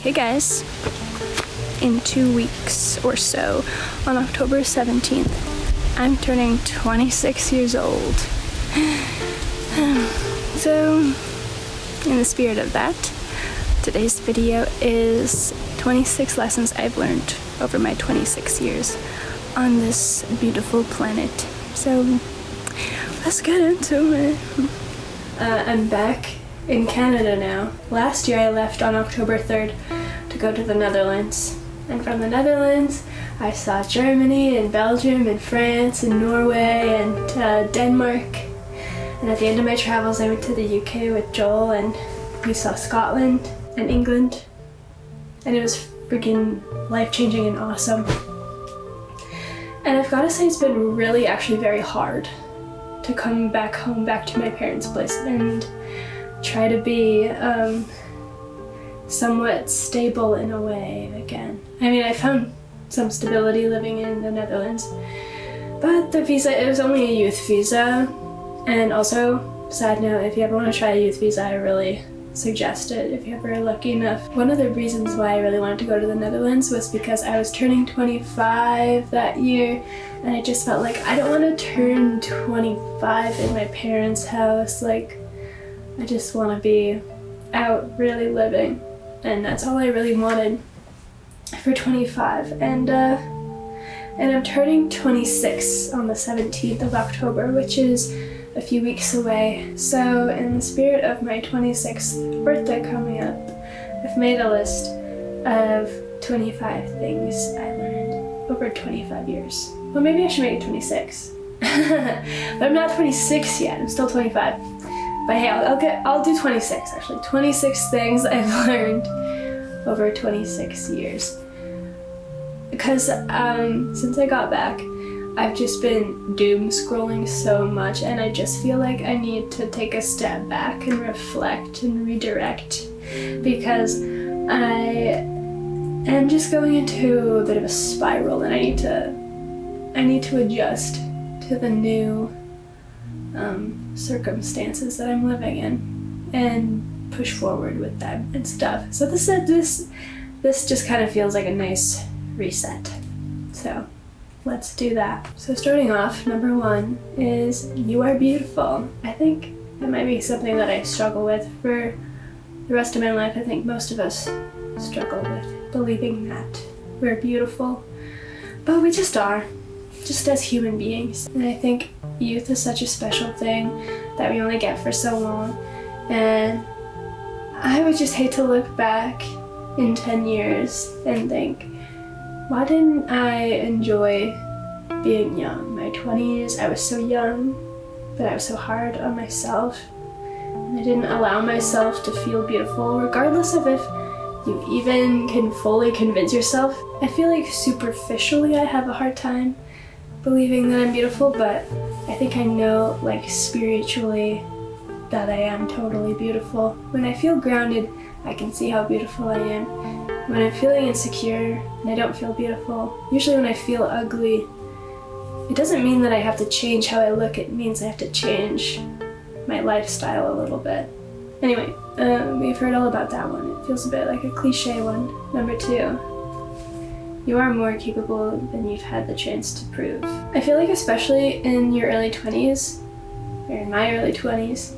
Hey guys, in 2 weeks or so, on October 17th, I'm turning 26 years old. So, in the spirit of that, today's video is 26 lessons I've learned over my 26 years on this beautiful planet. So, let's get into it. I'm back in Canada now. Last year I left on October 3rd to go to the Netherlands. And from the Netherlands, I saw Germany and Belgium and France and Norway and Denmark. And at the end of my travels, I went to the UK with Joel and we saw Scotland and England. And it was freaking life-changing and awesome. And I've got to say, it's been really actually very hard to come back home, back to my parents' place and try to be somewhat stable in a way again. I mean, I found some stability living in the Netherlands, but the visa, it was only a youth visa. And also, side note, if you ever want to try a youth visa, I really suggest it if you're ever lucky enough. One of the reasons why I really wanted to go to the Netherlands was because I was turning 25 that year, and I just felt like I don't want to turn 25 in my parents' house. Like, I just want to be out really living, and that's all I really wanted for 25. And I'm turning 26 on the 17th of October, which is a few weeks away. So in the spirit of my 26th birthday coming up, I've made a list of 25 things I learned over 25 years. Well, maybe I should make it 26. But I'm not 26 yet, I'm still 25. But hey, I'll do 26 actually. 26 things I've learned over 26 years. Because since I got back, I've just been doom scrolling so much, and I just feel like I need to take a step back and reflect and redirect, because I am just going into a bit of a spiral, and I need to adjust to the new circumstances that I'm living in and push forward with them and stuff. So this just kind of feels like a nice reset. So let's do that. So starting off, number 1 is you are beautiful. I think that might be something that I struggle with for the rest of my life. I think most of us struggle with believing that we're beautiful, but we just are, just as human beings. And I think youth is such a special thing that we only get for so long. And I would just hate to look back in 10 years and think, why didn't I enjoy being young? My 20s, I was so young, but I was so hard on myself. And I didn't allow myself to feel beautiful, regardless of if you even can fully convince yourself. I feel like superficially I have a hard time believing that I'm beautiful, but I think I know, like, spiritually that I am totally beautiful. When I feel grounded, I can see how beautiful I am. When I'm feeling insecure and I don't feel beautiful, usually when I feel ugly, it doesn't mean that I have to change how I look, it means I have to change my lifestyle a little bit. Anyway, we've heard all about that one. It feels a bit like a cliche one. Number 2, you are more capable than you've had the chance to prove. I feel like especially in your early 20s, or in my early 20s,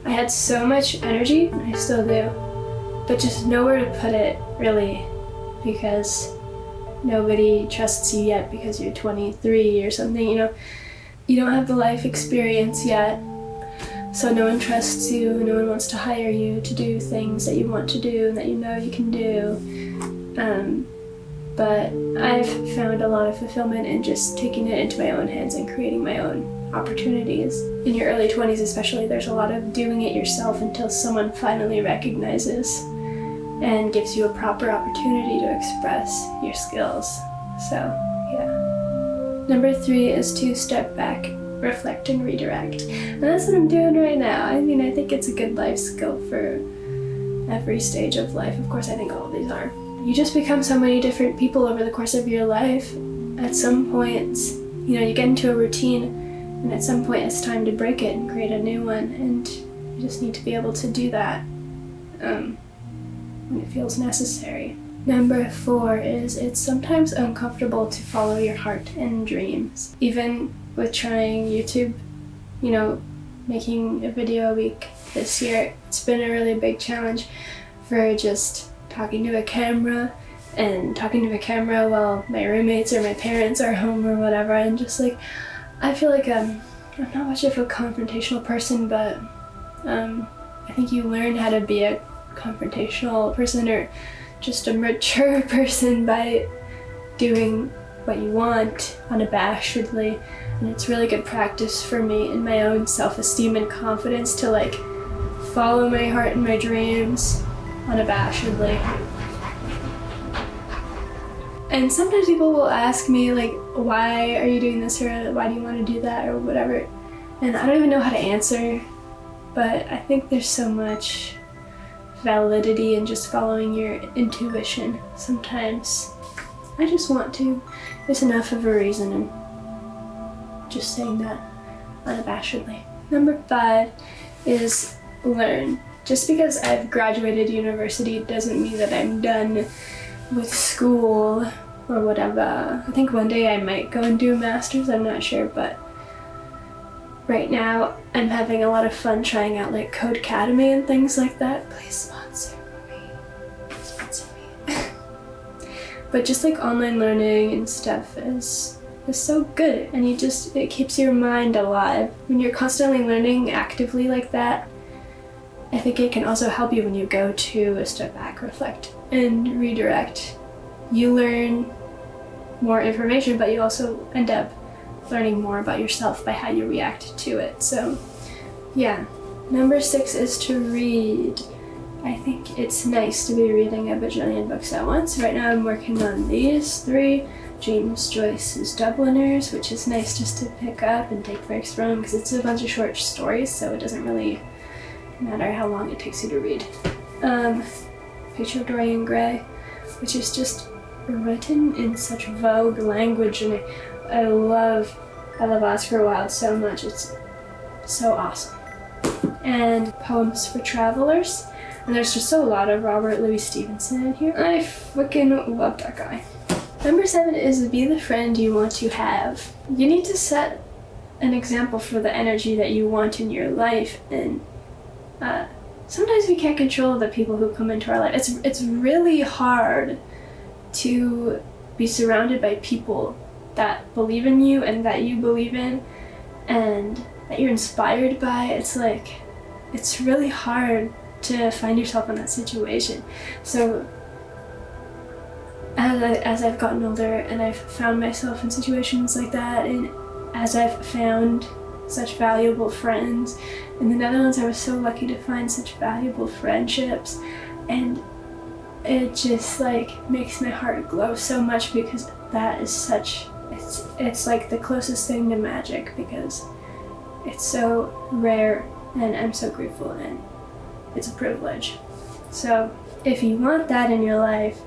I had so much energy, and I still do, but just nowhere to put it, really, because nobody trusts you yet because you're 23 or something, you know. You don't have the life experience yet, so no one trusts you, no one wants to hire you to do things that you want to do and that you know you can do. But I've found a lot of fulfillment in just taking it into my own hands and creating my own opportunities. In your early 20s especially, there's a lot of doing it yourself until someone finally recognizes and gives you a proper opportunity to express your skills. So, yeah. Number 3 is to step back, reflect, and redirect. And that's what I'm doing right now. I mean, I think it's a good life skill for every stage of life. Of course, I think all of these are. You just become so many different people over the course of your life. At some point, you know, you get into a routine, and at some point it's time to break it and create a new one, and you just need to be able to do that. when it feels necessary. Number 4 is it's sometimes uncomfortable to follow your heart and dreams. Even with trying YouTube, you know, making a video a week this year, it's been a really big challenge for just talking to a camera while my roommates or my parents are home or whatever, and just like, I feel like I'm not much of a confrontational person, but I think you learn how to be a confrontational person or just a mature person by doing what you want unabashedly, and it's really good practice for me in my own self-esteem and confidence to like follow my heart and my dreams unabashedly. And sometimes people will ask me like, why are you doing this, or why do you want to do that, or whatever, and I don't even know how to answer, but I think there's so much validity in just following your intuition. Sometimes I just want to. There's enough of a reason, and just saying that unabashedly. Number 5 is learn. Just because I've graduated university doesn't mean that I'm done with school or whatever. I think one day I might go and do a master's, I'm not sure, but right now I'm having a lot of fun trying out like Codecademy and things like that. Please sponsor me. Sponsor me. But just like online learning and stuff is so good, and it keeps your mind alive. When you're constantly learning actively like that, I think it can also help you when you go to a step back, reflect, and redirect. You learn more information, but you also end up learning more about yourself by how you react to it. So yeah. Number 6 is to read. I think it's nice to be reading a bajillion books at once. Right now I'm working on these 3, James Joyce's Dubliners, which is nice just to pick up and take breaks from, because it's a bunch of short stories, so it doesn't really matter how long it takes you to read. Picture of Dorian Gray, which is just written in such vogue language, and I love Oscar Wilde so much. It's so awesome. And Poems for Travelers, and there's just a lot of Robert Louis Stevenson in here. I fucking love that guy. Number 7 is be the friend you want to have. You need to set an example for the energy that you want in your life, and sometimes we can't control the people who come into our life. It's really hard to be surrounded by people that believe in you and that you believe in and that you're inspired by. It's like, it's really hard to find yourself in that situation. So as I've gotten older and I've found myself in situations like that, and as I've found such valuable friends in the Netherlands, I was so lucky to find such valuable friendships, and it just like makes my heart glow so much, because that is such, it's like the closest thing to magic, because it's so rare, and I'm so grateful, and it's a privilege. So if you want that in your life,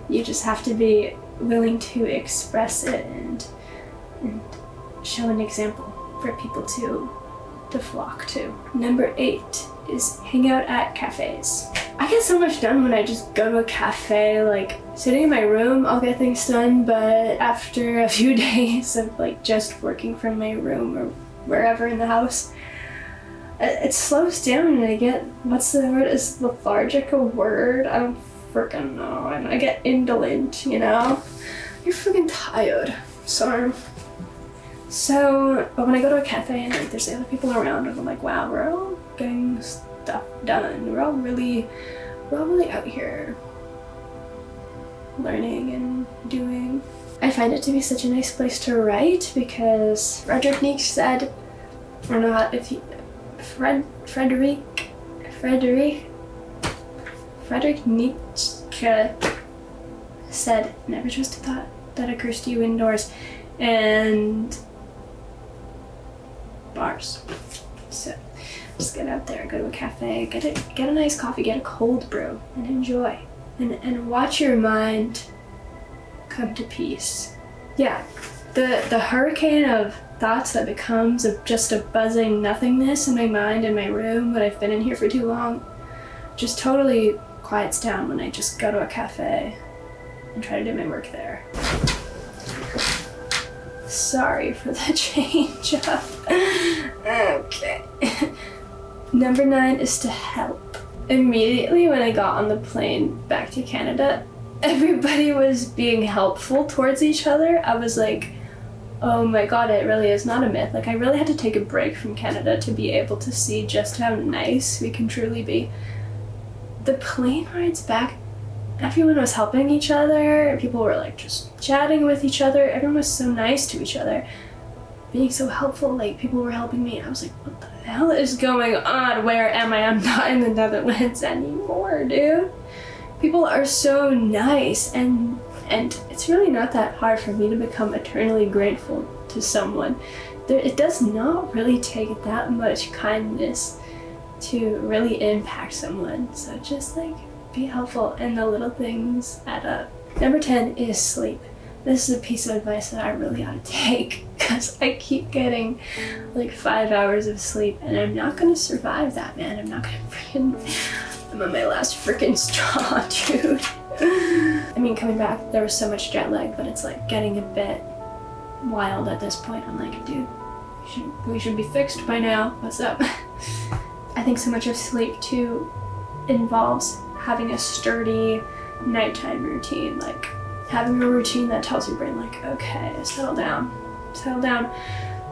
you just have to be willing to express it and show an example for people to flock to. Number 8 is hang out at cafes. I get so much done when I just go to a cafe. Like sitting in my room, I'll get things done, but after a few days of like just working from my room or wherever in the house, it slows down, and I get, what's the word? Is lethargic a word? I don't freaking know. I get indolent, you know? You're freaking tired. Sorry. So, but when I go to a cafe and like, there's other people around, and I'm like, wow, we're all getting stuff done. We're all really out here learning and doing. I find it to be such a nice place to write, because Friedrich Nietzsche said, I don't know how, if he, Friedrich Nietzsche said, never trust a thought that occurs to you indoors. And bars. So just get out there, go to a cafe, get a nice coffee, get a cold brew, and enjoy. And watch your mind come to peace. Yeah, the hurricane of thoughts that becomes just a buzzing nothingness in my mind, in my room, when I've been in here for too long, just totally quiets down when I just go to a cafe and try to do my work there. Sorry for the change up. Okay. Number 9 is to help. Immediately when I got on the plane back to Canada, everybody was being helpful towards each other. I was like, oh my god, it really is not a myth. Like, I really had to take a break from Canada to be able to see just how nice we can truly be. The plane rides back, everyone was helping each other. People were like just chatting with each other. Everyone was so nice to each other, being so helpful. Like, people were helping me. I was like, what the hell is going on? Where am I? I'm not in the Netherlands anymore, dude. People are so nice, and it's really not that hard for me to become eternally grateful to someone. It does not really take that much kindness to really impact someone. So just like be helpful, and the little things add up. Number 10 is sleep. This is a piece of advice that I really ought to take, because I keep getting like 5 hours of sleep, and I'm not gonna survive that, man. I'm not gonna I'm on my last freaking straw, dude. I mean, coming back, there was so much jet lag, but it's like getting a bit wild at this point. I'm like, dude, we should be fixed by now. What's up? I think so much of sleep too involves having a sturdy nighttime routine, like having a routine that tells your brain like, okay, settle down.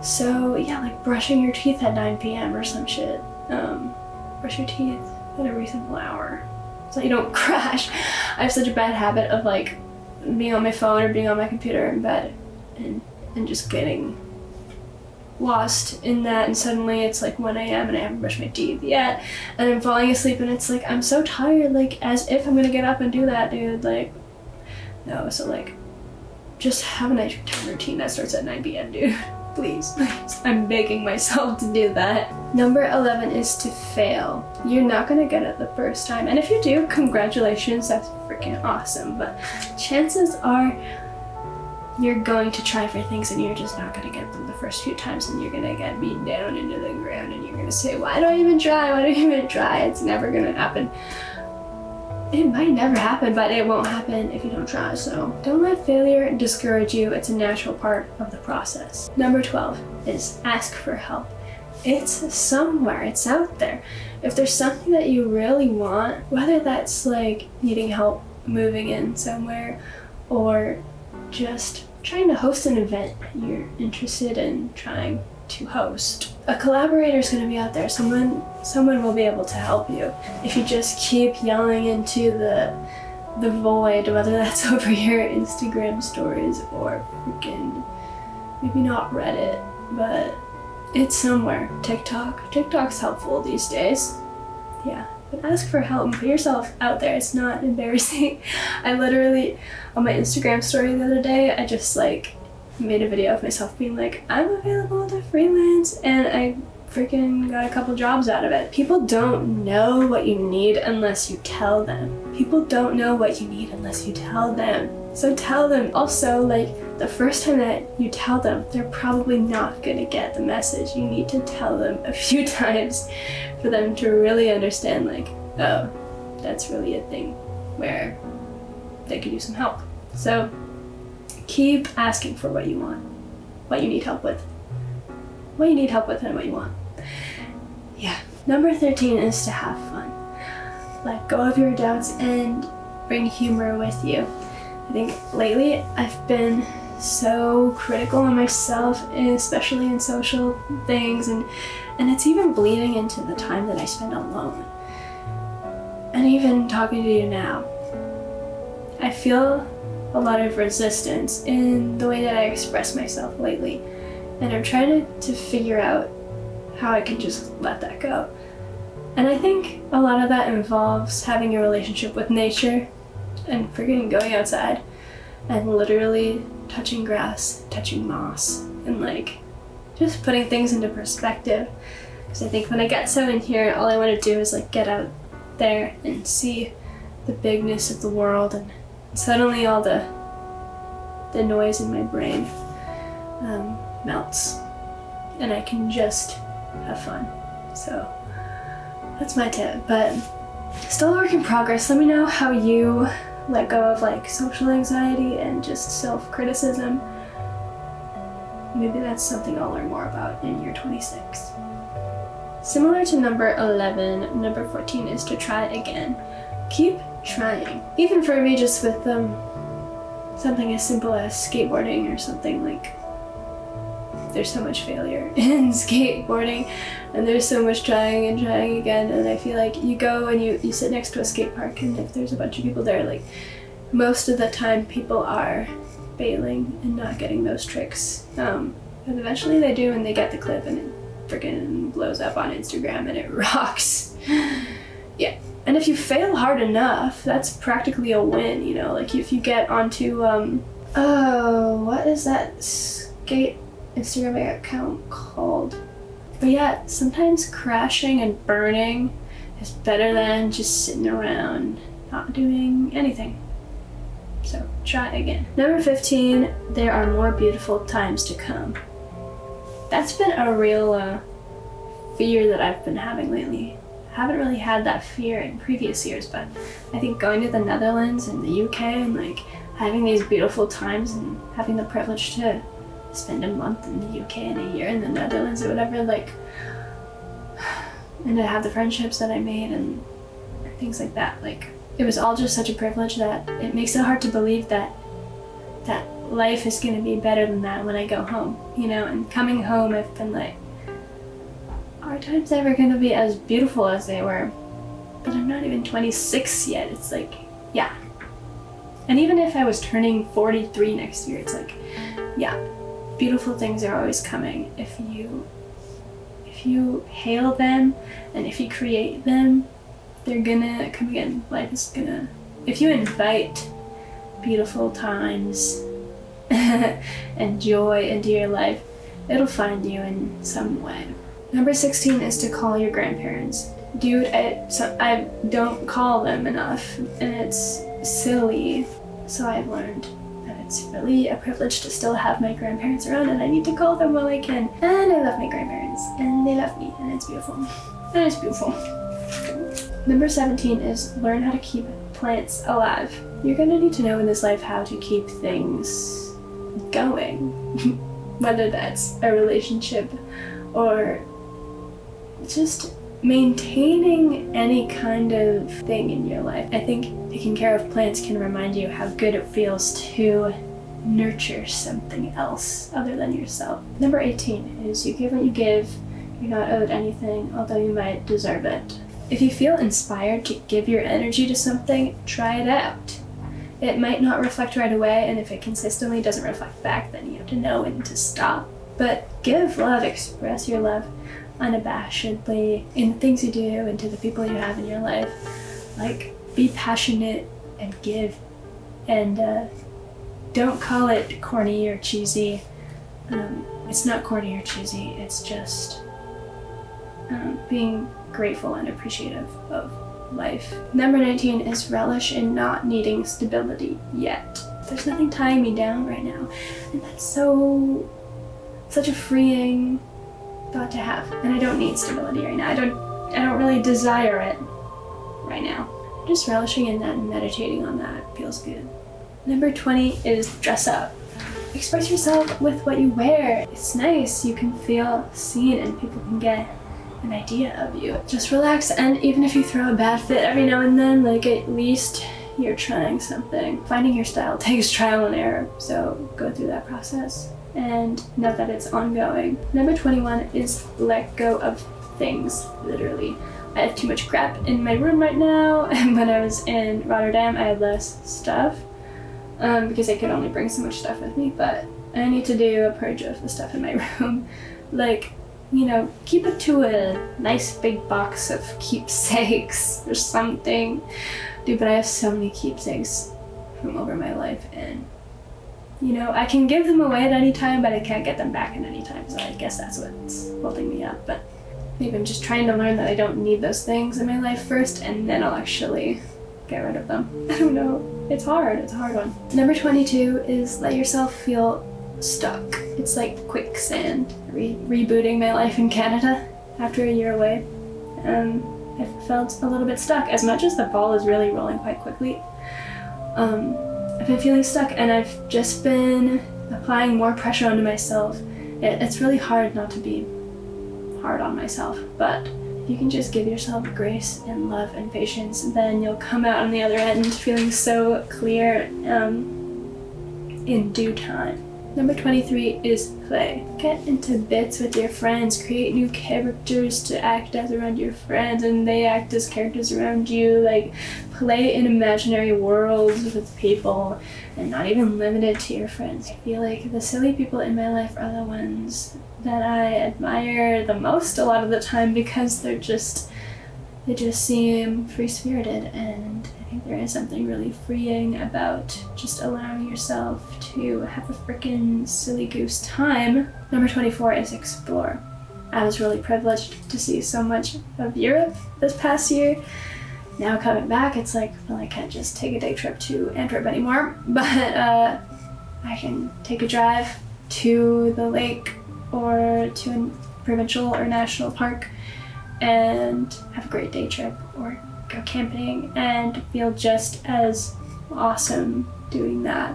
So yeah, like brushing your teeth at 9 p.m. or some shit. Brush your teeth at a reasonable hour so you don't crash. I have such a bad habit of like being on my phone or being on my computer in bed and just getting lost in that, and suddenly it's like 1 a.m. and I haven't brushed my teeth yet, and I'm falling asleep, and it's like I'm so tired, like as if I'm gonna get up and do that, dude. Like, no. So like just have a nighttime routine that starts at 9 p.m. dude. Please. I'm begging myself to do that. Number 11 is to fail. You're not gonna get it the first time, and if you do, congratulations, that's freaking awesome, but chances are you're going to try for things and you're just not gonna get them the first few times, and you're gonna get beat down into the ground, and you're gonna say, why do I even try? It's never gonna happen. It might never happen, but it won't happen if you don't try. So don't let failure discourage you. It's a natural part of the process. Number 12 is ask for help. It's somewhere, it's out there. If there's something that you really want, whether that's like needing help moving in somewhere or just trying to host an event you're interested in trying to host, a collaborator is going to be out there. Someone will be able to help you if you just keep yelling into the void, whether that's over your Instagram stories or freaking maybe not Reddit, but it's somewhere. TikTok's helpful these days. Yeah, but ask for help and put yourself out there. It's not embarrassing. I literally, on my Instagram story the other day, I just like made a video of myself being like, I'm available to freelance, and I freaking got a couple jobs out of it. People don't know what you need unless you tell them. People don't know what you need unless you tell them. So tell them. Also, like, the first time that you tell them, they're probably not gonna get the message. You need to tell them a few times for them to really understand, like, oh, that's really a thing where they could use some help. So keep asking for what you want, what you need help with, and what you want. Yeah. Number 13 is to have fun. Let go of your doubts and bring humor with you. I think lately I've been so critical on myself, especially in social things, and it's even bleeding into the time that I spend alone. And even talking to you now, I feel a lot of resistance in the way that I express myself lately, and I'm trying to figure out how I can just let that go. And I think a lot of that involves having a relationship with nature and freaking going outside and literally touching grass, touching moss, and like just putting things into perspective. Because I think when I get so in here, all I want to do is like get out there and see the bigness of the world, and suddenly all the noise in my brain melts, and I can just have fun. So that's my tip. But Still a work in progress. Let me know how you let go of like social anxiety and just self-criticism. Maybe that's something I'll learn more about in year 26. Similar to number 11, number 14 is to try again. Keep trying. Even for me, just with something as simple as skateboarding or something, like there's so much failure in skateboarding and there's so much trying and trying again, and I feel like you go and you sit next to a skate park, and if there's a bunch of people there, like most of the time people are failing and not getting those tricks. But eventually they do, and they get the clip and it freaking blows up on Instagram and it rocks. Yeah. And if you fail hard enough, that's practically a win, you know? Like if you get onto, what is that skate Instagram account called? But yeah, sometimes crashing and burning is better than just sitting around not doing anything. So try again. Number 15, there are more beautiful times to come. That's been a real fear that I've been having lately. I haven't really had that fear in previous years, but I think going to the Netherlands and the UK and like having these beautiful times and having the privilege to spend a month in the UK and a year in the Netherlands or whatever, like, and to have the friendships that I made and things like that, like it was all just such a privilege that it makes it hard to believe that life is going to be better than that when I go home, you know. And coming home, I've been like, are times ever going to be as beautiful as they were? But I'm not even 26 yet. It's like, yeah. And even if I was turning 43 next year, it's like, yeah, beautiful things are always coming if you hail them and if you create them, they're gonna come again. Life is gonna, if you invite beautiful times and joy into your life, it'll find you in some way. Number 16 is to call your grandparents. Dude, I don't call them enough, and it's silly. So I've learned that it's really a privilege to still have my grandparents around, and I need to call them while I can. And I love my grandparents, and they love me, and it's beautiful. And it's beautiful. Number 17 is learn how to keep plants alive. You're gonna need to know in this life how to keep things going, whether that's a relationship or just maintaining any kind of thing in your life. I think taking care of plants can remind you how good it feels to nurture something else other than yourself. Number 18 is you give what you give. You're not owed anything, although you might deserve it. If you feel inspired to give your energy to something, try it out. It might not reflect right away, and if it consistently doesn't reflect back, then you have to know when to stop. But give love, express your love unabashedly in the things you do and to the people you have in your life. Like, be passionate and give, and don't call it corny or cheesy. It's not corny or cheesy, it's just being grateful and appreciative of life. Number 19 is relish in not needing stability yet. There's nothing tying me down right now, and that's such a freeing thought to have. And I don't need stability right now. I don't really desire it right now. Just relishing in that and meditating on that feels good. Number 20 is dress up. Express yourself with what you wear. It's nice. You can feel seen and people can get an idea of you. Just relax, and even if you throw a bad fit every now and then, like, at least you're trying something. Finding your style takes trial and error, so go through that process and know that it's ongoing. Number 21 is let go of things, literally. I have too much crap in my room right now, and when I was in Rotterdam I had less stuff because I could only bring so much stuff with me, but I need to do a purge of the stuff in my room. Like, you know, keep it to a nice big box of keepsakes or something. Dude, but I have so many keepsakes from over my life, and you know, I can give them away at any time, but I can't get them back at any time, so I guess that's what's holding me up. But maybe I'm just trying to learn that I don't need those things in my life first, and then I'll actually get rid of them. I don't know. It's hard. It's a hard one. Number 22 is let yourself feel stuck. It's like quicksand. Rebooting my life in Canada after a year away. I've felt a little bit stuck. As much as the ball is really rolling quite quickly, I've been feeling stuck, and I've just been applying more pressure onto myself. It's really hard not to be hard on myself, but if you can just give yourself grace and love and patience, then you'll come out on the other end feeling so clear in due time. Number 23 is play. Get into bits with your friends. Create new characters to act as around your friends, and they act as characters around you. Like, play in imaginary worlds with people, and not even limited to your friends. I feel like the silly people in my life are the ones that I admire the most a lot of the time, because they just seem free-spirited, and I think there is something really freeing about just allowing yourself to have a freaking silly goose time. Number 24 is explore. I was really privileged to see so much of Europe this past year. Now coming back, it's like, well, I can't just take a day trip to Antwerp anymore, but I can take a drive to the lake or to a provincial or national park and have a great day trip, or go camping and feel just as awesome doing that.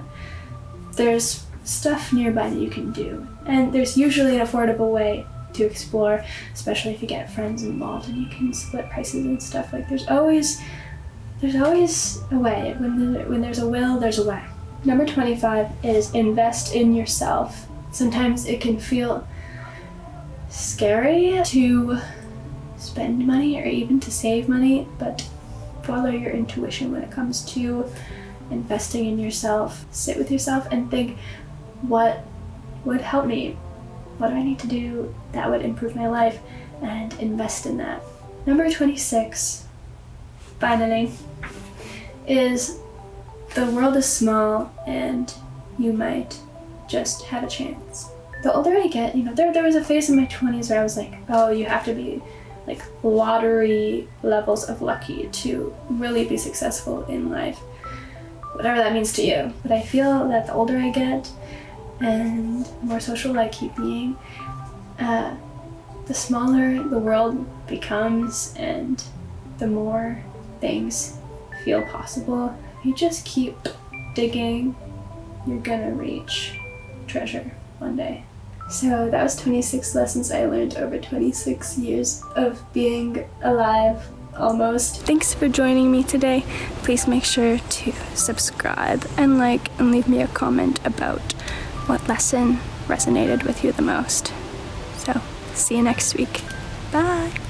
There's stuff nearby that you can do, and there's usually an affordable way to explore, especially if you get friends involved and you can split prices and stuff. Like, there's always a way. When there's a will, there's a way. Number 25 is invest in yourself. Sometimes it can feel scary to spend money or even to save money, but follow your intuition when it comes to investing in yourself. Sit with yourself and think, what would help me? What do I need to do that would improve my life? And invest in that. Number 26, finally, is the world is small and you might just have a chance. The older I get, there was a phase in my 20s where I was like, oh, you have to be like lottery levels of lucky to really be successful in life, whatever that means to you. But I feel that the older I get and the more social I keep being, the smaller the world becomes and the more things feel possible. If you just keep digging, you're gonna reach treasure one day. So that was 26 lessons I learned over 26 years of being alive, almost. Thanks for joining me today. Please make sure to subscribe and like and leave me a comment about what lesson resonated with you the most. So, see you next week. Bye!